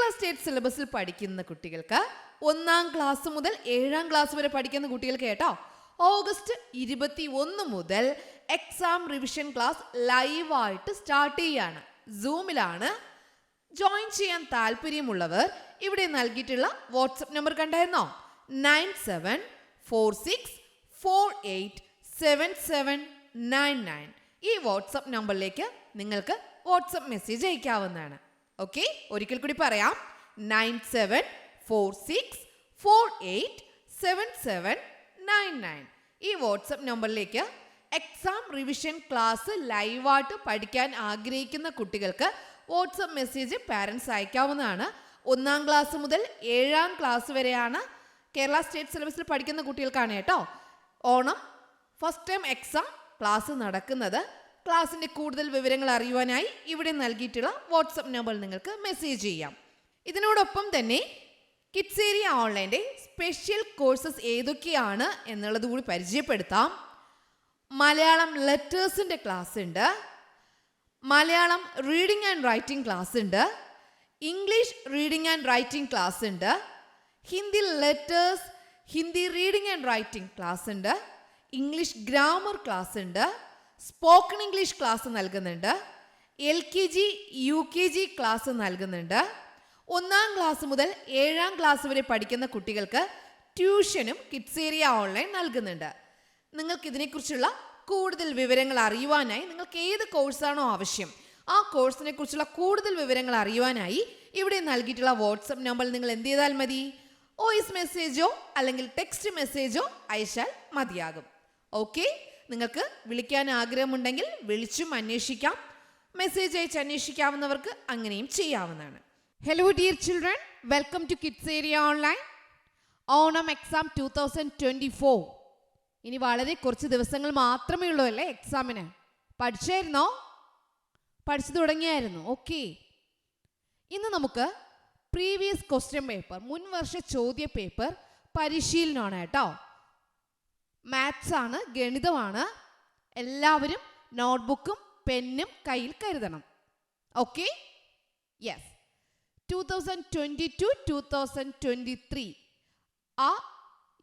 Kerala state സിലബസിൽ പഠിക്കുന്ന കുട്ടികൾക്ക് 1-ാം ക്ലാസ് മുതൽ 7-ാം ക്ലാസ് വരെ പഠിക്കുന്ന കുട്ടികൾക്ക് കേട്ടോ ഓഗസ്റ്റ് 21 മുതൽ എക്സാം റിവിഷൻ ക്ലാസ് ലൈവായിട്ട് സ്റ്റാർട്ട് ചെയ്യാണ്. സൂമിലാണ്. ജോയിൻ ചെയ്യാൻ താല്പര്യമുള്ളവർ ഇവിടെ നൽകിയിട്ടുള്ള വാട്സപ്പ് നമ്പർ കണ്ടായിരുന്നോ? 9746487799. ഈ വാട്സപ്പ് നമ്പറിലേക്ക് നിങ്ങൾക്ക് വാട്സപ്പ് മെസ്സേജ് അയക്കാവുന്നതാണ്. ഓക്കെ, ഒരിക്കൽ കൂടി പറയാം. 9746487799. ഈ വാട്സപ്പ് നമ്പറിലേക്ക് എക്സാം റിവിഷൻ ക്ലാസ് ലൈവായിട്ട് പഠിക്കാൻ ആഗ്രഹിക്കുന്ന കുട്ടികൾക്ക് വാട്സപ്പ് മെസ്സേജ് പാരൻസ് അയക്കാവുന്നതാണ്. 1-ാം ക്ലാസ് മുതൽ 7-ാം ക്ലാസ് വരെയാണ് കേരള സ്റ്റേറ്റ് സിലബസിൽ പഠിക്കുന്ന കുട്ടികൾക്കാണ് കേട്ടോ Onam first time exam class നടക്കുന്നത്. ക്ലാസ്സിൻ്റെ കൂടുതൽ വിവരങ്ങൾ അറിയുവാനായി ഇവിടെ നൽകിയിട്ടുള്ള വാട്സപ്പ് നമ്പറിൽ നിങ്ങൾക്ക് മെസ്സേജ് ചെയ്യാം. ഇതിനോടൊപ്പം തന്നെ കിഡ്സ് ഏരിയ ഓൺലൈൻ്റെ സ്പെഷ്യൽ കോഴ്സസ് ഏതൊക്കെയാണ് എന്നുള്ളത് കൂടി പരിചയപ്പെടുത്താം. മലയാളം ലെറ്റേഴ്സിൻ്റെ ക്ലാസ് ഉണ്ട്, Malayalam reading and writing class ഉണ്ട്, English reading and writing class ഉണ്ട്, Hindi letters Hindi reading and writing class ഉണ്ട്, ഇംഗ്ലീഷ് ഗ്രാമർ ക്ലാസ് ഉണ്ട്, സ്പോക്കൺ ഇംഗ്ലീഷ് ക്ലാസ് നൽകുന്നുണ്ട്, LKG UKG ക്ലാസ് നൽകുന്നുണ്ട്. 1-ാം ക്ലാസ് മുതൽ 7-ാം ക്ലാസ് വരെ പഠിക്കുന്ന കുട്ടികൾക്ക് ട്യൂഷനും കിഡ്സ് ഏരിയ ഓൺലൈൻ നൽകുന്നുണ്ട്. നിങ്ങൾക്ക് ഇതിനെക്കുറിച്ചുള്ള കൂടുതൽ വിവരങ്ങൾ അറിയുവാനായി നിങ്ങൾക്ക് ഏത് കോഴ്സാണോ ആവശ്യം ആ കോഴ്സിനെ കുറിച്ചുള്ള കൂടുതൽ വിവരങ്ങൾ അറിയുവാനായി ഇവിടെ നൽകിയിട്ടുള്ള വാട്സപ്പ് നമ്പറിൽ നിങ്ങൾ എന്ത് ചെയ്താൽ മതി? വോയിസ് മെസ്സേജോ അല്ലെങ്കിൽ ടെക്സ്റ്റ് മെസ്സേജോ അയച്ചാൽ മതിയാകും. ഓക്കെ, നിങ്ങൾക്ക് വിളിക്കാൻ ആഗ്രഹമുണ്ടെങ്കിൽ വിളിച്ചും അന്വേഷിക്കാം. മെസ്സേജ് അയച്ച് അന്വേഷിക്കാവുന്നവർക്ക് അങ്ങനെയും ചെയ്യാവുന്നതാണ്. Hello dear children, welcome to kids area online. Onam exam 2024 ഇനി വളരെ കുറച്ച് ദിവസങ്ങൾ മാത്രമേ ഉള്ളൂ അല്ലേ എക്സാമിന്. പഠിച്ചായിരുന്നോ? പഠിച്ചു തുടങ്ങിയായിരുന്നു? ഓക്കെ, ഇന്ന് നമുക്ക് പ്രീവിയസ് ക്വസ്റ്റ്യൻ പേപ്പർ മുൻവർഷ ചോദ്യ പേപ്പർ പരിശീലനമാണ് കേട്ടോ. മാത്സ് ആണ്, ഗണിതമാണ്. എല്ലാവരും നോട്ട്ബുക്കും പെന്നും കയ്യിൽ കരുതണം. Okay, yes. 2022-2023 ആ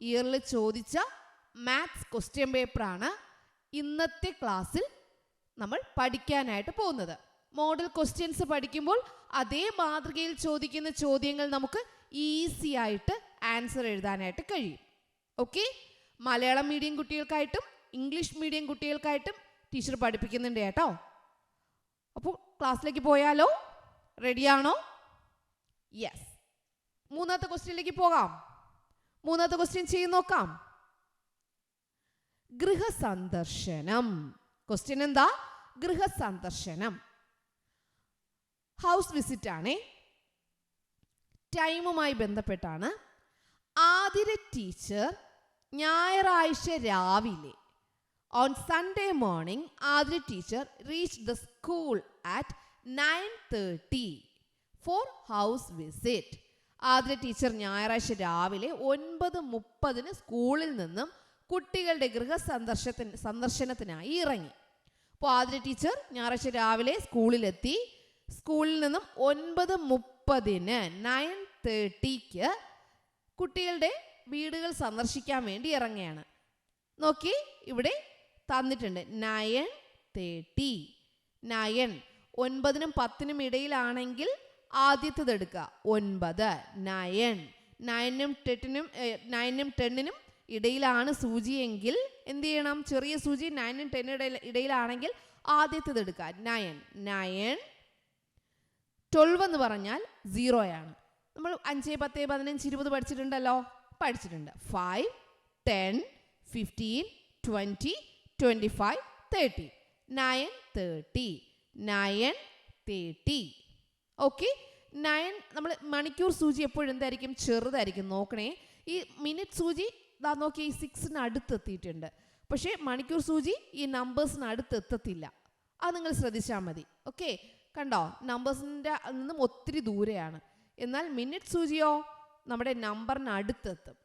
ഇയറിൽ ചോദിച്ച മാത്സ് ക്വസ്റ്റ്യൻ പേപ്പറാണ് ഇന്നത്തെ ക്ലാസ്സിൽ നമ്മൾ പഠിക്കാനായിട്ട് പോകുന്നത്. മോഡൽ ക്വസ്റ്റ്യൻസ് പഠിക്കുമ്പോൾ അതേ മാതൃകയിൽ ചോദിക്കുന്ന ചോദ്യങ്ങൾ നമുക്ക് ഈസി ആയിട്ട് ആൻസർ എഴുതാനായിട്ട് കഴിയും. ഓക്കെ, മലയാളം മീഡിയം കുട്ടികൾക്കായിട്ടും ഇംഗ്ലീഷ് മീഡിയം കുട്ടികൾക്കായിട്ടും ടീച്ചർ പഠിപ്പിക്കുന്നുണ്ട് കേട്ടോ. അപ്പോൾ ക്ലാസ്സിലേക്ക് പോയാലോ? റെഡിയാണോ? യെസ്. 3-ാമത്തെ ക്വസ്റ്റ്യനിലേക്ക് പോകാം. 3-ാമത്തെ ക്വസ്റ്റ്യൻ ചെയ്ത് നോക്കാം. ഗൃഹസന്ദർശനം. ക്വസ്റ്റ്യൻ എന്താ? ഗൃഹസന്ദർശനം. ഹൗസ് വിസിറ്റ് ആണേ. ടൈമുമായി ബന്ധപ്പെട്ടാണ്. ആതിര ടീച്ചർ ഞായറാഴ്ച രാവിലെ on Sunday morning Adri teacher reached the school at 9:30 for house visit. Athira teacher ഞായറാഴ്ച രാവിലെ 9:30 സ്കൂളിൽ നിന്നും കുട്ടികളുടെ സന്ദർശനത്തിനായി ഇറങ്ങി. അപ്പോൾ ആതിര ടീച്ചർ ഞായറാഴ്ച രാവിലെ സ്കൂളിലെത്തി. സ്കൂളിൽ നിന്നും 9:30 9:30 കുട്ടികളുടെ വീടുകൾ സന്ദർശിക്കാൻ വേണ്ടി ഇറങ്ങുകയാണ്. നോക്കി, ഇവിടെ തന്നിട്ടുണ്ട് 9:30. 9 9-നും 10-നും ഇടയിലാണെങ്കിൽ ആദ്യത്തേത് എടുക്കുക. 9 9 9-നും 10-നും ഇടയിലാണ് സൂചിയെങ്കിൽ എന്ത് ചെയ്യണം? ചെറിയ സൂചി 9-നും 10-നും ഇടയിലാണെങ്കിൽ ആദ്യത്തേത് എടുക്കുക. 9 9 12 എന്ന് പറഞ്ഞാൽ 0 നമ്മൾ 5 10 15 20 പഠിച്ചിട്ടുണ്ടല്ലോ. പഠിച്ചിട്ടുണ്ട്. 5 10 15 20 25 30 9:30 9:30. ഓക്കെ, 9 നമ്മൾ മണിക്കൂർ സൂചി എപ്പോഴും എന്തായിരിക്കും? ചെറുതായിരിക്കും. നോക്കണേ, ഈ മിനിറ്റ് സൂചി ഇതാ നോക്കി 6-ന് അടുത്തെത്തിയിട്ടുണ്ട്. പക്ഷേ മണിക്കൂർ സൂചി ഈ നമ്പേഴ്സിന് അടുത്തെത്തത്തില്ല. അത് നിങ്ങൾ ശ്രദ്ധിച്ചാൽ മതി. ഓക്കെ, കണ്ടോ? നമ്പേഴ്സിൻ്റെ നിന്നും ഒത്തിരി ദൂരെയാണ്. എന്നാൽ മിനിറ്റ് സൂചിയോ നമ്മുടെ നമ്പറിന് അടുത്തെത്തും.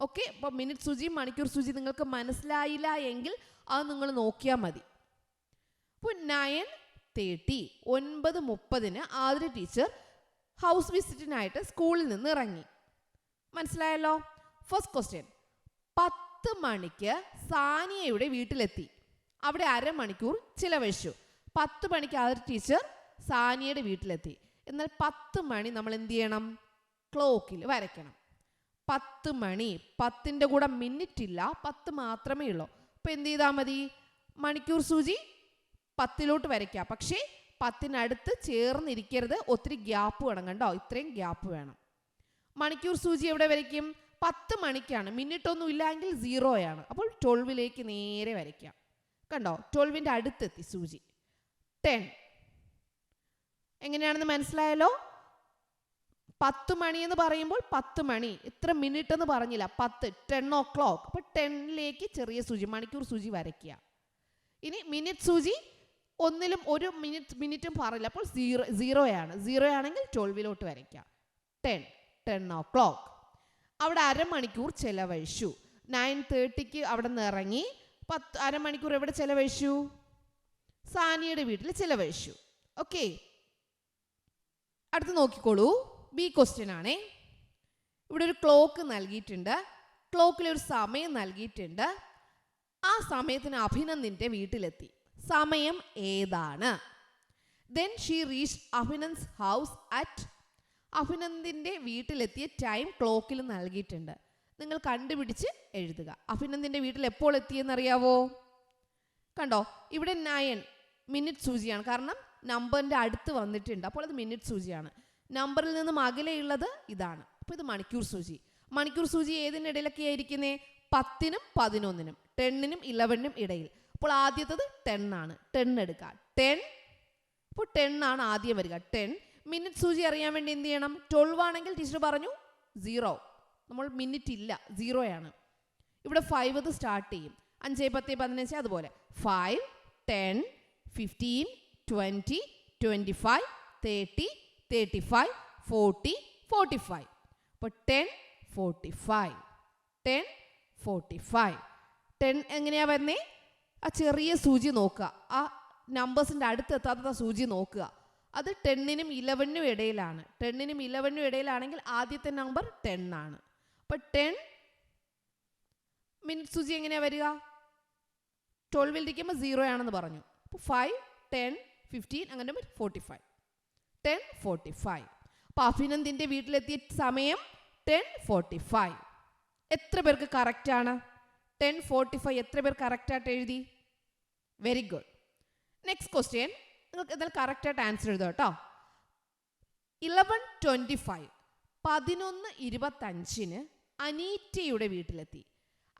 ഓക്കെ, അപ്പോൾ മിനിറ്റ് സൂചി മണിക്കൂർ സൂചി നിങ്ങൾക്ക് മനസ്സിലായില്ല എങ്കിൽ അത് നിങ്ങൾ നോക്കിയാൽ മതി. അപ്പോൾ 9:30 9:30 ആതിര ടീച്ചർ ഹൗസ് വിസിറ്റിനായിട്ട് സ്കൂളിൽ നിന്ന് ഇറങ്ങി. മനസ്സിലായല്ലോ? ഫസ്റ്റ് ക്വസ്റ്റ്യൻ, 10 മണിക്ക് സാനിയയുടെ വീട്ടിലെത്തി. അവിടെ അരമണിക്കൂർ ചിലവഴിച്ചു. 10 മണിക്ക് ആ ടീച്ചർ സാനിയയുടെ വീട്ടിലെത്തി. എന്നാൽ 10 മണി നമ്മൾ എന്ത് ചെയ്യണം? ക്ലോക്കിൽ വരയ്ക്കണം. 10 മണി, 10ൻ്റെ കൂടെ മിനിറ്റ് ഇല്ല, 10 മാത്രമേ ഉള്ളൂ. അപ്പോൾ എന്ത് ചെയ്താൽ മതി? മണിക്കൂർ സൂചി 10ലോട്ട് വരയ്ക്കുക. പക്ഷേ 10നടുത്ത് ചേർന്നിരിക്കരുത്, ഒത്തിരി ഗ്യാപ്പ് വേണം. കണ്ടോ? ഇത്രയും ഗ്യാപ്പ് വേണം. മണിക്കൂർ സൂചി എവിടെ വരയ്ക്കും? 10 മണിക്കാണ്. മിനിറ്റ് ഒന്നും ഇല്ലെങ്കിൽ 0 അപ്പോൾ 12ലേക്ക് നേരെ വരയ്ക്കാം. കണ്ടോ? 12ൻ്റെ അടുത്തെത്തി സൂചി. 10 എങ്ങനെയാണെന്ന് മനസ്സിലായല്ലോ? 10 മണി എന്ന് പറയുമ്പോൾ 10 മണി, ഇത്ര മിനിറ്റ് എന്ന് പറഞ്ഞില്ല, 10 o'clock. അപ്പോൾ 10ലേക്ക് ചെറിയ സൂചി, മണിക്കൂർ സൂചി വരയ്ക്കുക. ഇനി മിനിറ്റ് സൂചി ഒന്നിലും ഒരു മിനിറ്റും പറയില്ല, അപ്പോൾ 0 ആണെങ്കിൽ 12ലോട്ട് വരയ്ക്കാം. 10 o'clock. അവിടെ അരമണിക്കൂർ ചിലവഴിച്ചു. 9:30ക്ക് അവിടെ നിന്ന് ഇറങ്ങി. അരമണിക്കൂർ എവിടെ ചിലവഴിച്ചു? സാനിയയുടെ വീട്ടിൽ ചിലവഴിച്ചു. ഓക്കെ, അടുത്ത് നോക്കിക്കോളൂ. ബി ക്വസ്റ്റ്യൻ ആണേ. ഇവിടെ ഒരു ക്ലോക്ക് നൽകിയിട്ടുണ്ട്. ക്ലോക്കിലൊരു സമയം നൽകിയിട്ടുണ്ട്. ആ സമയത്തിന് അഭിനന്ദിൻ്റെ വീട്ടിലെത്തി. സമയം ഏതാണ്? Then she reach Abhinand's house at. അഭിനന്ദിൻ്റെ വീട്ടിലെത്തിയ ടൈം ക്ലോക്കിൽ നൽകിയിട്ടുണ്ട്. നിങ്ങൾ കണ്ടുപിടിച്ച് എഴുതുക. അഭിനന്ദിൻ്റെ വീട്ടിൽ എപ്പോൾ എത്തിയെന്നറിയാവോ? കണ്ടോ? ഇവിടെ 9 മിനിറ്റ് സൂചിയാണ്, കാരണം നമ്പറിൻ്റെ അടുത്ത് വന്നിട്ടുണ്ട്. അപ്പോൾ അത് മിനിറ്റ് സൂചിയാണ്. നമ്പറിൽ നിന്നും അകലെയുള്ളത് ഇതാണ്. അപ്പോൾ ഇത് മണിക്കൂർ സൂചി. മണിക്കൂർ സൂചി ഏതിൻ്റെ ഇടയിലൊക്കെ ആയിരിക്കുന്നേ? 10നും 11നും, 10നും 11നും ഇടയിൽ. അപ്പോൾ ആദ്യത്തത് 10 ആണ്. 10 എടുക്കുക. 10. അപ്പോൾ 10 ആണ് ആദ്യം വരിക. 10. മിനിറ്റ് സൂചി അറിയാൻ വേണ്ടി എന്ത് ചെയ്യണം? 12 ആണെങ്കിൽ ടീച്ചർ പറഞ്ഞു 0. നമ്മൾ മിനിറ്റ് ഇല്ല, 0 ആണ്. ഇവിടെ 5 സ്റ്റാർട്ട് ചെയ്യും. 5, 10, 15 അതുപോലെ. 5, 10, 15, 20, 25, 30, 35, 40, 45. അപ്പോൾ 10, 45. 10, 45. 10 എങ്ങനെയാ വരുന്നേ? ആ ചെറിയ സൂചി നോക്കുക. ആ നമ്പേഴ്സിൻ്റെ അടുത്ത് എത്താത്ത സൂചി നോക്കുക. അത് 10നും 11നും ഇടയിലാണ്. 10നും 11നും ഇടയിലാണെങ്കിൽ ആദ്യത്തെ നമ്പർ 10 ആണ്. അപ്പോൾ 10 മിനിറ്റ് സൂചി എങ്ങനെയാണ് വരിക? 12 ഇരിക്കുമ്പോൾ 0 ആണെന്ന് പറഞ്ഞു. അപ്പോൾ 5, 10, 15 അങ്ങനെ 45. 10:45. അപ്പോൾ അഭിനന്ദിൻ്റെ വീട്ടിലെത്തിയ സമയം 10:45. എത്ര പേർക്ക് കറക്റ്റാണ്? 10:45 എത്ര പേർ കറക്റ്റായിട്ട് എഴുതി? Very good. നെക്സ്റ്റ് ക്വസ്റ്റ്യൻ, നിങ്ങൾക്ക് എന്തായാലും കറക്റ്റായിട്ട് ആൻസർ എഴുതുക കേട്ടോ. 11:25 11:25 അനീറ്റയുടെ വീട്ടിലെത്തി.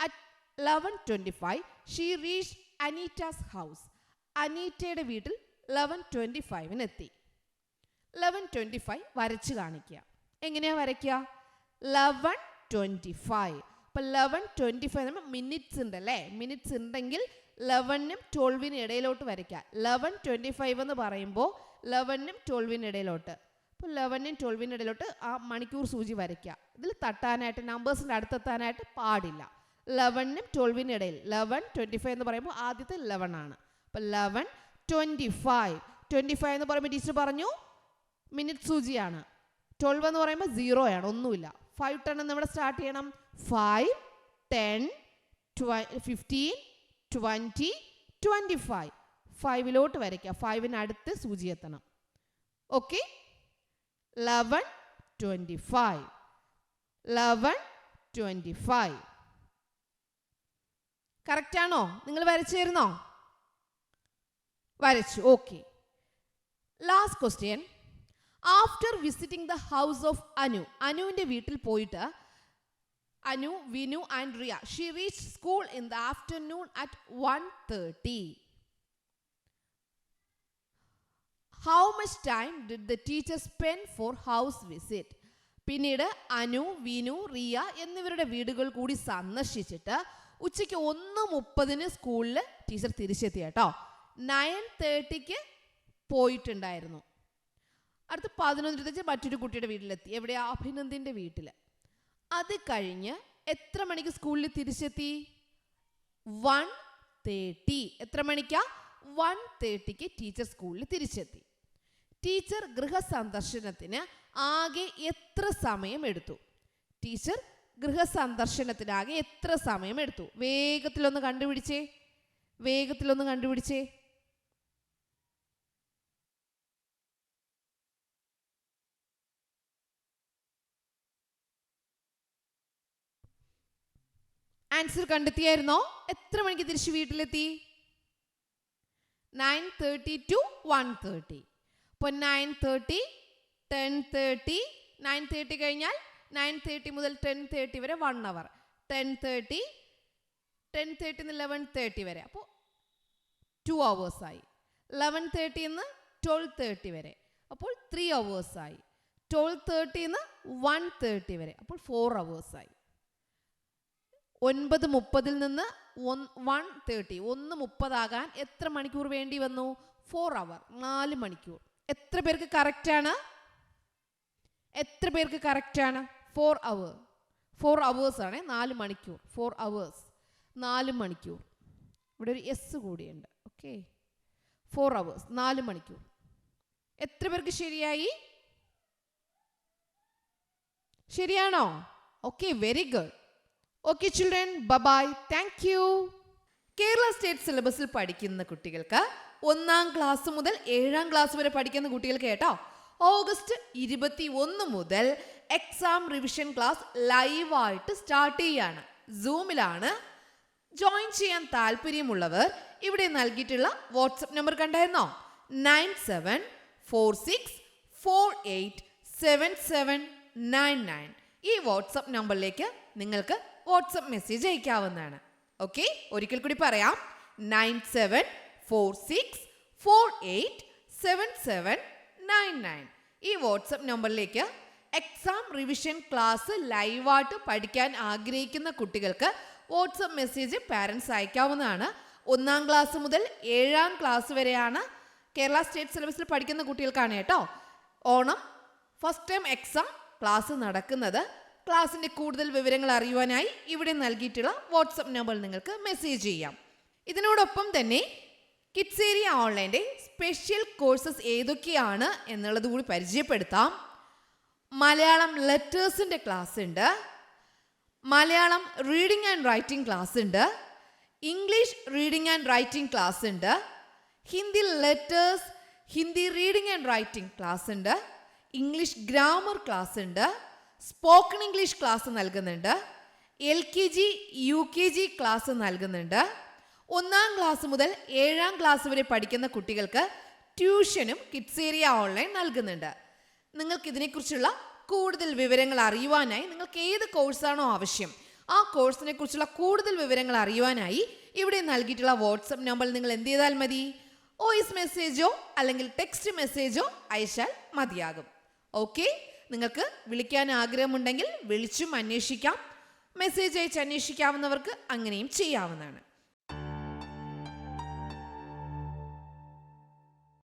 At 11:25 she reach Anita's house. അനീറ്റയുടെ വീട്ടിൽ 11:25 എത്തി. 11:25 വരച്ച് കാണിക്കുക. എങ്ങനെയാ വരയ്ക്കുക? 11:25. അപ്പോൾ 11:25 നമ്മൾ മിനിറ്റ്സ് ഉണ്ടല്ലേ, മിനിറ്റ്സ് ഉണ്ടെങ്കിൽ 11നും 12നും ഇടയിലോട്ട് വരയ്ക്കുക. 11:25 എന്ന് പറയുമ്പോൾ 11നും 12നും ഇടയിലോട്ട്. അപ്പോൾ 11നും 12നും ഇടയിലോട്ട് ആ മണിക്കൂർ സൂചി വരയ്ക്കുക. ഇതിൽ തട്ടാനായിട്ട്, നമ്പേഴ്സിൻ്റെ അടുത്തെത്താനായിട്ട് പാടില്ല. 11നും 12നും ഇടയിൽ. 11:25 എന്ന് പറയുമ്പോൾ ആദ്യത്തെ 11 ആണ്. അപ്പോൾ 11:25. 25 എന്ന് പറയുമ്പോൾ ടീച്ചർ പറഞ്ഞു മിനിറ്റ് സൂചിയാണ്. 12 എന്ന് പറയുമ്പോൾ 0 ആണ്, ഒന്നുമില്ല. 5, 10 എന്ന് ഇവിടെ സ്റ്റാർട്ട് ചെയ്യണം. 5, 10, 15, 20, 25. 5ലോട്ട് വരയ്ക്കുക. 5ന് അടുത്ത് സൂചി എത്തണം. ഓക്കെ, 11:25. 11:25 കറക്റ്റാണോ? നിങ്ങൾ വരച്ചിരുന്നോ? വരച്ചു. Okay. Last question. After visiting the house of Anu. അനുവിൻ്റെ വീട്ടിൽ പോയിട്ട് Anu, Vinu and Ria. She reached school in the afternoon at 1:30. How much time did the teacher spend for house visit? പിന്നീട് അനു, വിനു, റിയ എന്നിവരുടെ വീടുകൾ കൂടി സന്ദർശിച്ചിട്ട് ഉച്ചയ്ക്ക് 1:30 സ്കൂളിൽ ടീച്ചർ തിരിച്ചെത്തി കേട്ടോ. 9:30 പോയിട്ടുണ്ടായിരുന്നു. അടുത്ത് 11:30 മറ്റൊരു കുട്ടിയുടെ വീട്ടിലെത്തി. എവിടെയാ? അഭിനന്ദിൻ്റെ വീട്ടിൽ. അത് കഴിഞ്ഞ് എത്ര മണിക്ക് സ്കൂളിൽ തിരിച്ചെത്തി? 1:30. എത്ര മണിക്കാ? 1:30 ടീച്ചർ സ്കൂളിൽ തിരിച്ചെത്തി. ടീച്ചർ ഗൃഹസന്ദർശനത്തിന് ആകെ എത്ര സമയം എടുത്തു? ടീച്ചർ ഗൃഹസന്ദർശനത്തിനാകെ എത്ര സമയം എടുത്തു? വേഗത്തിലൊന്ന് കണ്ടുപിടിച്ചേ. ആൻസർ കണ്ടെത്തിയായിരുന്നോ? എത്ര മണിക്ക് തിരിച്ച് വീട്ടിലെത്തി? 9:30 to 1:30. അപ്പോൾ 9:30, 10:30, 9:30 കഴിഞ്ഞാൽ 9:30 മുതൽ 10:30 വരെ 1 hour. 10:30 നിന്ന് 11:30 വരെ, അപ്പോൾ 2 hours ആയി. 11:30 നിന്ന് 12:30 വരെ, അപ്പോൾ 3 hours ആയി. 12:30 നിന്ന് 1:30 വരെ, അപ്പോൾ 4 hours ആയി. 9:30 നിന്ന് 1:30, 1:30 ആകാൻ എത്ര മണിക്കൂർ വേണ്ടി വന്നു? 4 hour, 4 മണിക്കൂർ. എത്ര പേർക്ക് കറക്റ്റ് ആണ്? 4 hour. 4 hours ആണ്, 4 മണിക്കൂർ. 4 hours, 4 മണിക്കൂർ. ഇവിടെ ഒരു എസ് കൂടിയുണ്ട്. ഓക്കെ, 4 hours, 4 മണിക്കൂർ. എത്ര പേർക്ക് ശരിയായി? ശരിയാണോ? Okay, very good. Okay children, bye. Thank you. Kerala state സിലബസിൽ പഠിക്കുന്ന കുട്ടികൾക്ക് 1ാം ക്ലാസ് മുതൽ 7ാം ക്ലാസ് വരെ പഠിക്കുന്ന കുട്ടികൾക്ക് കേട്ടോ, ഓഗസ്റ്റ് 21 മുതൽ എക്സാം റിവിഷൻ ക്ലാസ് ലൈവായിട്ട് സ്റ്റാർട്ട് ചെയ്യാണ്. സൂമിലാണ്. ജോയിൻ ചെയ്യാൻ താല്പര്യമുള്ളവർ ഇവിടെ നൽകിയിട്ടുള്ള വാട്സപ്പ് നമ്പർ കണ്ടായിരുന്നോ? 9746487799. ഈ വാട്സപ്പ് നമ്പറിലേക്ക് നിങ്ങൾക്ക് വാട്സപ്പ് മെസ്സേജ് അയക്കാവുന്നതാണ്. ഓക്കെ, ഒരിക്കൽ കൂടി പറയാം. 9746487799. ഈ വാട്സപ്പ് നമ്പറിലേക്ക് എക്സാം റിവിഷൻ ക്ലാസ് ലൈവായിട്ട് പഠിക്കാൻ ആഗ്രഹിക്കുന്ന കുട്ടികൾക്ക് വാട്സപ്പ് മെസ്സേജ് പാരൻസ് അയക്കാവുന്നതാണ്. 1ാം ക്ലാസ് മുതൽ 7ാം ക്ലാസ് വരെയാണ് കേരള സ്റ്റേറ്റ് സിലബസിൽ പഠിക്കുന്ന കുട്ടികൾക്കാണ് കേട്ടോ Onam first time exam class നടക്കുന്നത്. ക്ലാസ്സിൻ്റെ കൂടുതൽ വിവരങ്ങൾ അറിയുവാനായി ഇവിടെ നൽകിയിട്ടുള്ള വാട്സപ്പ് നമ്പറിൽ നിങ്ങൾക്ക് മെസ്സേജ് ചെയ്യാം. ഇതിനോടൊപ്പം തന്നെ കിഡ്സ് ഏരിയ ഓൺലൈൻ്റെ സ്പെഷ്യൽ കോഴ്സസ് ഏതൊക്കെയാണ് എന്നുള്ളത് കൂടി പരിചയപ്പെടുത്താം. മലയാളം ലെറ്റേഴ്സിൻ്റെ ക്ലാസ് ഉണ്ട്, Malayalam reading and writing class ഉണ്ട്, English reading and writing class ഉണ്ട്, Hindi letters, Hindi reading and writing class ഉണ്ട്, ഇംഗ്ലീഷ് ഗ്രാമർ ക്ലാസ് ഉണ്ട്, സ്പോക്കൺ ഇംഗ്ലീഷ് ക്ലാസ് നൽകുന്നുണ്ട്, LKG UKG ക്ലാസ് നൽകുന്നുണ്ട്. 1ാം ക്ലാസ് മുതൽ 7ാം ക്ലാസ് വരെ പഠിക്കുന്ന കുട്ടികൾക്ക് ട്യൂഷനും കിഡ്സ് ഏരിയ ഓൺലൈൻ നൽകുന്നുണ്ട്. നിങ്ങൾക്ക് ഇതിനെക്കുറിച്ചുള്ള കൂടുതൽ വിവരങ്ങൾ അറിയുവാനായി നിങ്ങൾക്ക് ഏത് കോഴ്സാണോ ആവശ്യം ആ കോഴ്സിനെ കുറിച്ചുള്ള കൂടുതൽ വിവരങ്ങൾ അറിയുവാനായി ഇവിടെ നൽകിയിട്ടുള്ള വാട്സപ്പ് നമ്പറിൽ നിങ്ങൾ എന്ത് ചെയ്താൽ മതി? വോയിസ് മെസ്സേജോ അല്ലെങ്കിൽ ടെക്സ്റ്റ് മെസ്സേജോ അയച്ചാൽ മതിയാകും. ഓക്കെ, നിങ്ങൾക്ക് വിളിക്കാൻ ആഗ്രഹമുണ്ടെങ്കിൽ വിളിച്ചും അന്വേഷിക്കാം. മെസ്സേജ് അയച്ച് അന്വേഷിക്കാവുന്നവർക്ക് അങ്ങനെയും ചെയ്യാവുന്നതാണ്.